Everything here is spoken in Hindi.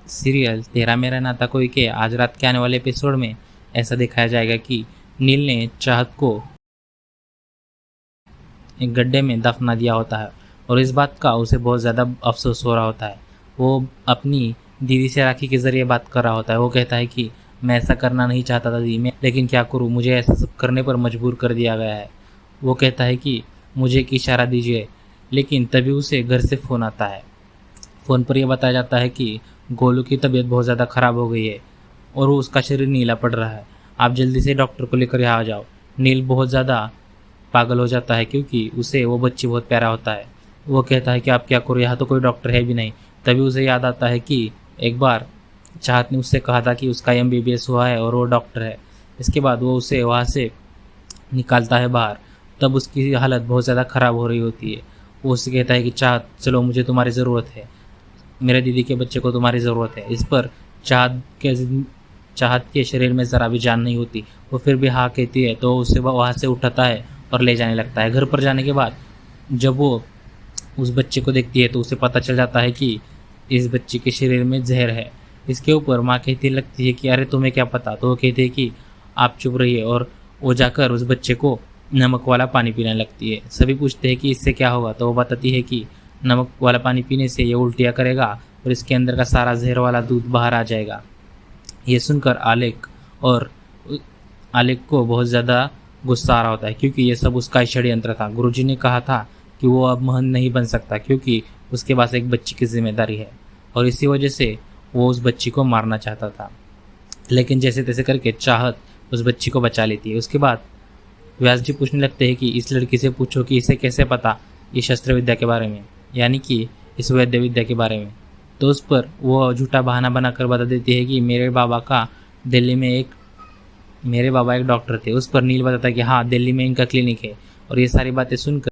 सीरियल तेरा मेरा नाता कोई के आज रात के आने वाले एपिसोड में ऐसा दिखाया जाएगा कि नील ने चाहत को एक गड्ढे में दफना दिया होता है और इस बात का उसे बहुत ज़्यादा अफसोस हो रहा होता है। वो अपनी दीदी से राखी के ज़रिए बात कर रहा होता है। वो कहता है कि मैं ऐसा करना नहीं चाहता था दीदी, मैं लेकिन क्या करूँ, मुझे ऐसा सब करने पर मजबूर कर दिया गया है। वो कहता है कि मुझे एक इशारा दीजिए, लेकिन तभी उसे घर से फ़ोन आता है। फ़ोन पर यह बताया जाता है कि गोलू की तबीयत बहुत ज़्यादा ख़राब हो गई है और वो उसका शरीर नीला पड़ रहा है। आप जल्दी से डॉक्टर को लेकर यहाँ आ जाओ। नील बहुत ज़्यादा पागल हो जाता है क्योंकि उसे वो बच्ची बहुत प्यारा होता है। वो कहता है कि आप क्या करो, यहाँ तो कोई डॉक्टर है भी नहीं। तभी उसे याद आता है कि एक बार चाहत ने उससे कहा था कि उसका MBBS हुआ है और वो डॉक्टर है। इसके बाद वो उसे वहाँ से निकालता है बाहर। तब उसकी हालत बहुत ज़्यादा ख़राब हो रही होती है। वो उससे कहता है कि चाहत चलो, मुझे तुम्हारी ज़रूरत है, मेरे दीदी के बच्चे को तुम्हारी ज़रूरत है। इस पर चाहत के शरीर में ज़रा भी जान नहीं होती। वो फिर भी हाँ कहती है तो उसे वहाँ से उठाता है और ले जाने लगता है। घर पर जाने के बाद जब वो उस बच्चे को देखती है तो उसे पता चल जाता है कि इस बच्चे के शरीर में जहर है। इसके ऊपर माँ कहती लगती है कि अरे तुम्हें क्या पता। तो वो कहती है कि आप चुप रहिए, और वो जाकर उस बच्चे को नमक वाला पानी पीने लगती है। सभी पूछते हैं कि इससे क्या होगा, तो वो बताती है कि नमक वाला पानी पीने से ये उल्टियाँ करेगा और इसके अंदर का सारा जहर वाला दूध बाहर आ जाएगा। ये सुनकर आलेख को बहुत ज़्यादा गुस्सा आ रहा होता है क्योंकि ये सब उसका ही षड्यंत्र था। गुरुजी ने कहा था कि वो अब महंत नहीं बन सकता क्योंकि उसके पास एक बच्ची की जिम्मेदारी है, और इसी वजह से वो उस बच्ची को मारना चाहता था। लेकिन जैसे तैसे करके चाहत उस बच्ची को बचा लेती है। उसके बाद व्यास जी पूछने लगते हैं कि इस लड़की से पूछो कि इसे कैसे पता ये शस्त्र विद्या के बारे में, यानी कि इस वैद्य विद्या के बारे में। तो उस पर वो झूठा बहाना बनाकर बता देती है कि दिल्ली में मेरे बाबा एक डॉक्टर थे। उस पर नील बताता है कि हाँ, दिल्ली में इनका क्लिनिक है। और ये सारी बातें सुनकर